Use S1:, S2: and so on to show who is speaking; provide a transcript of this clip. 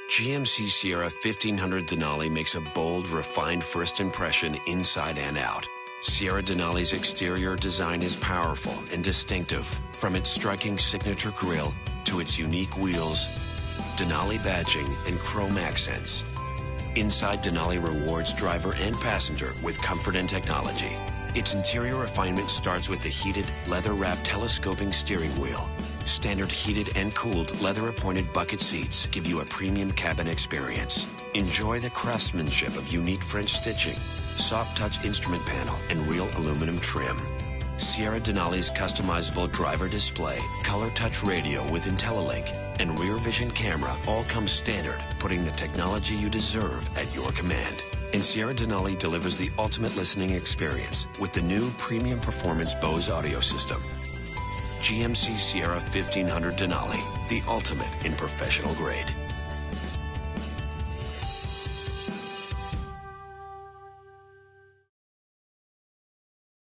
S1: GMC Sierra 1500 Denali makes a bold, refined first impression inside and out. Sierra Denali's exterior design is powerful and distinctive, from its striking signature grille to its unique wheels, Denali badging, and chrome accents. Inside, Denali rewards driver and passenger with comfort and technology. Its interior refinement starts with the heated, leather-wrapped telescoping steering wheel. Standard heated and cooled leather-appointed bucket seats give you a premium cabin experience. Enjoy the craftsmanship of unique French stitching, soft-touch instrument panel, and real aluminum trim. Sierra Denali's customizable driver display, color touch radio with IntelliLink, and rear vision camera all come standard, putting the technology you deserve at your command. And Sierra Denali delivers the ultimate listening experience with the new premium performance Bose audio system. GMC Sierra 1500 Denali, the ultimate in professional grade.